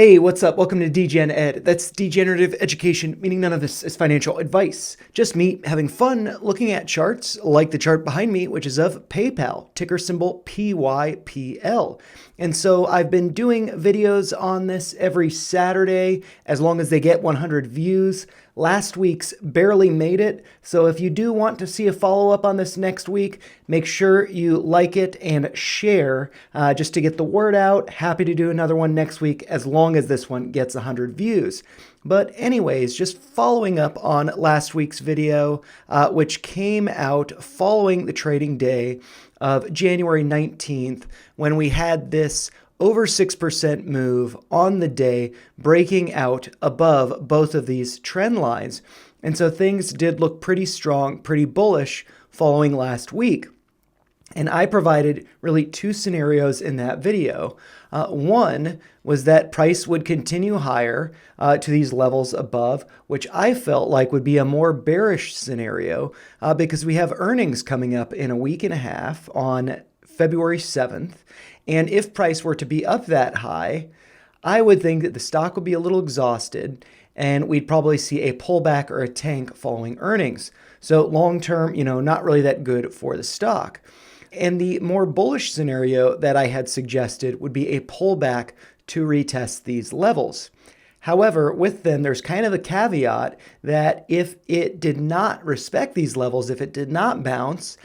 Hey, what's up? Welcome to DGen Ed. That's degenerative education, meaning none of this is financial advice. Just me having fun looking at charts like the chart behind me, which is of PayPal, ticker symbol PYPL. And so I've been doing videos on this every Saturday as long as they get 100 views. Last week's barely made it, so if you do want to see a follow-up on this next week, make sure you like it and share just to get the word out. Happy to do another one next week as long as this one gets 100 views. But anyways, just following up on last week's video, which came out following the trading day of January 19th, when we had this over 6% move on the day, breaking out above both of these trend lines. And so things did look pretty strong, pretty bullish following last week. And I provided really two scenarios in that video. One was that price would continue higher to these levels above, which I felt like would be a more bearish scenario because we have earnings coming up in a week and a half on February 7th. And if price were to be up that high, I would think that the stock would be a little exhausted and we'd probably see a pullback or a tank following earnings. So long term, not really that good for the stock. And the more bullish scenario that I had suggested would be a pullback to retest these levels. However, with them, there's kind of a caveat that if it did not respect these levels, if it did not bounce,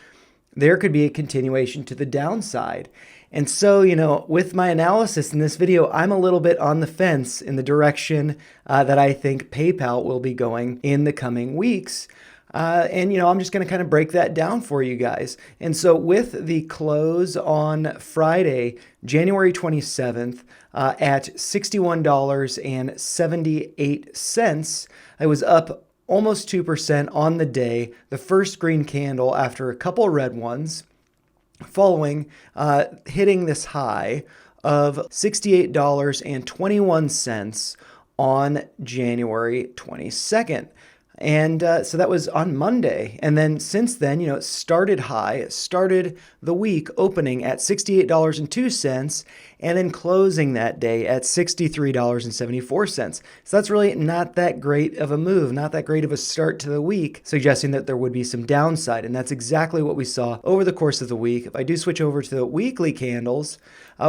there could be a continuation to the downside. And so, with my analysis in this video, I'm a little bit on the fence in the direction that I think PayPal will be going in the coming weeks. I'm just going to kind of break that down for you guys. And so with the close on Friday, January 27th, at $61.78, I was up almost 2% on the day, the first green candle after a couple red ones, following hitting this high of $68.21 on January 22nd. And so that was on Monday. And then since then, it started high. It started the week opening at $68.02 and then closing that day at $63.74. So that's really not that great of a move, not that great of a start to the week, suggesting that there would be some downside. And that's exactly what we saw over the course of the week. If I do switch over to the weekly candles,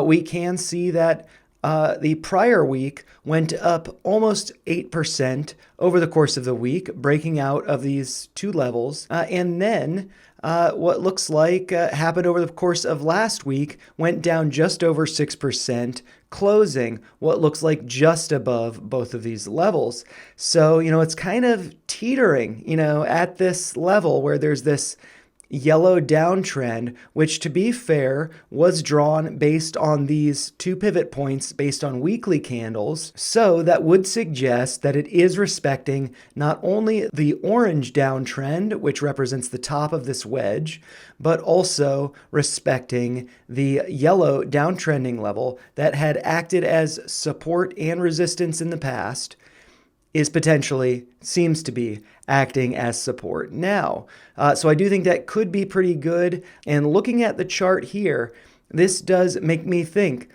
we can see that the prior week went up almost 8% over the course of the week, breaking out of these two levels. And then what looks like happened over the course of last week went down just over 6%, closing what looks like just above both of these levels. So, it's kind of teetering, at this level where there's this yellow downtrend, which to be fair was drawn based on these two pivot points based on weekly candles. So that would suggest that it is respecting not only the orange downtrend, which represents the top of this wedge, but also respecting the yellow downtrending level that had acted as support and resistance in the past, seems to be acting as support now. So I do think that could be pretty good. And looking at the chart here, this does make me think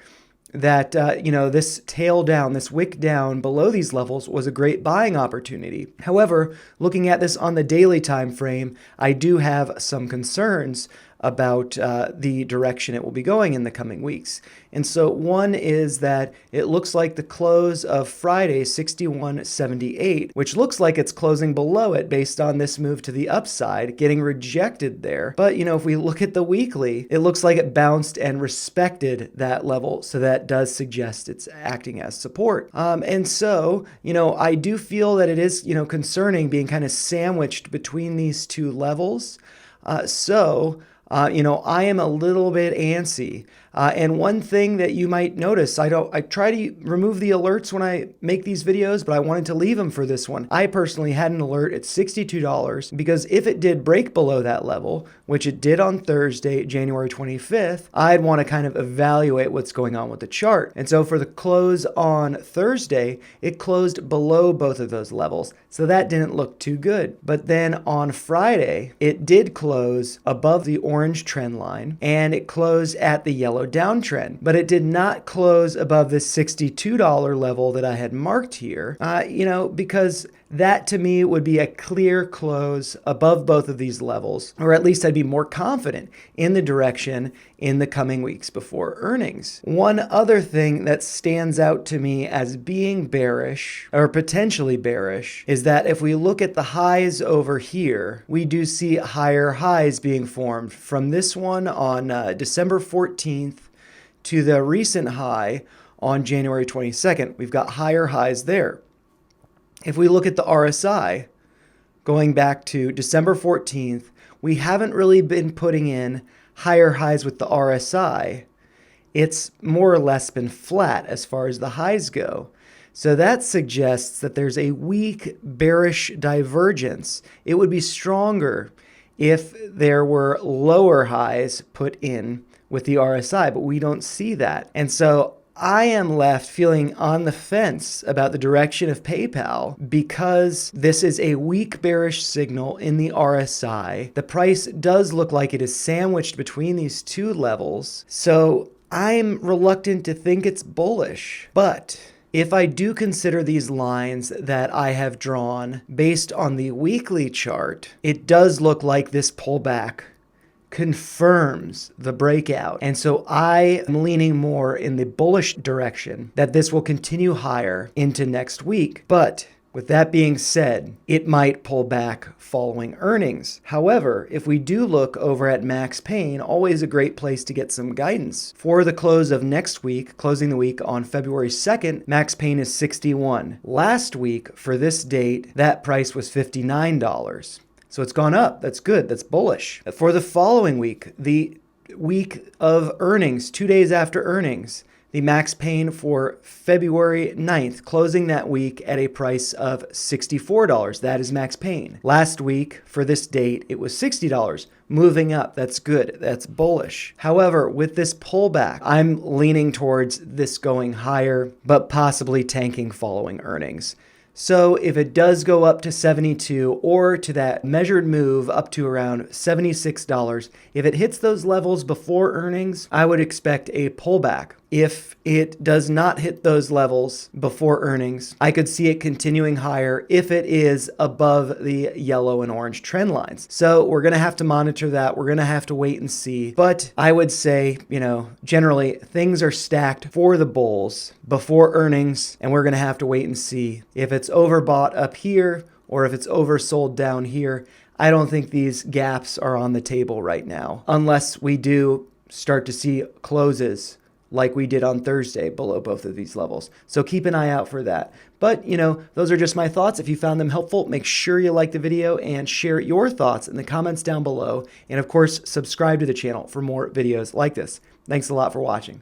that, this tail down, this wick down below these levels was a great buying opportunity. However, looking at this on the daily time frame, I do have some concerns about the direction it will be going in the coming weeks. And so one is that it looks like the close of Friday, 61.78, which looks like it's closing below it based on this move to the upside, getting rejected there. But, if we look at the weekly, it looks like it bounced and respected that level. So that does suggest it's acting as support. And so, I do feel that it is, concerning being kind of sandwiched between these two levels. I am a little bit antsy. And one thing that you might notice, I try to remove the alerts when I make these videos, but I wanted to leave them for this one. I personally had an alert at $62 because if it did break below that level, which it did on Thursday, January 25th, I'd want to kind of evaluate what's going on with the chart. And so for the close on Thursday, it closed below both of those levels. So that didn't look too good. But then on Friday, it did close above the orange orange trend line, and it closed at the yellow downtrend, but it did not close above this $62 level that I had marked here, because that to me would be a clear close above both of these levels, or at least I'd be more confident in the direction in the coming weeks before earnings. One other thing that stands out to me as being bearish, or potentially bearish, is that if we look at the highs over here, we do see higher highs being formed from this one on December 14th to the recent high on January 22nd. We've got higher highs there. If we look at the RSI, going back to December 14th, we haven't really been putting in higher highs with the RSI. It's more or less been flat as far as the highs go. So that suggests that there's a weak bearish divergence. It would be stronger if there were lower highs put in with the RSI, but we don't see that. And so I am left feeling on the fence about the direction of PayPal because this is a weak bearish signal in the RSI. The price does look like it is sandwiched between these two levels, so I'm reluctant to think it's bullish. But if I do consider these lines that I have drawn based on the weekly chart, it does look like this pullback confirms the breakout. And so I am leaning more in the bullish direction that this will continue higher into next week. But with that being said, it might pull back following earnings. However, if we do look over at Max Pain, always a great place to get some guidance. For the close of next week, closing the week on February 2nd, Max Pain is 61. Last week, for this date, that price was $59. So it's gone up. That's good. That's bullish. For the following week, the week of earnings, 2 days after earnings, the Max Pain for February 9th, closing that week at a price of $64. That is Max Pain. Last week, for this date, it was $60. Moving up. That's good. That's bullish. However, with this pullback, I'm leaning towards this going higher, but possibly tanking following earnings. So if it does go up to 72 or to that measured move up to around $76, if it hits those levels before earnings, I would expect a pullback. If it does not hit those levels before earnings, I could see it continuing higher if it is above the yellow and orange trend lines. So we're going to have to monitor that. We're going to have to wait and see. But I would say, generally things are stacked for the bulls before earnings, and we're going to have to wait and see if it's overbought up here or if it's oversold down here. I don't think these gaps are on the table right now, unless we do start to see closes like we did on Thursday below both of these levels. So keep an eye out for that. But, those are just my thoughts. If you found them helpful, make sure you like the video and share your thoughts in the comments down below. And of course, subscribe to the channel for more videos like this. Thanks a lot for watching.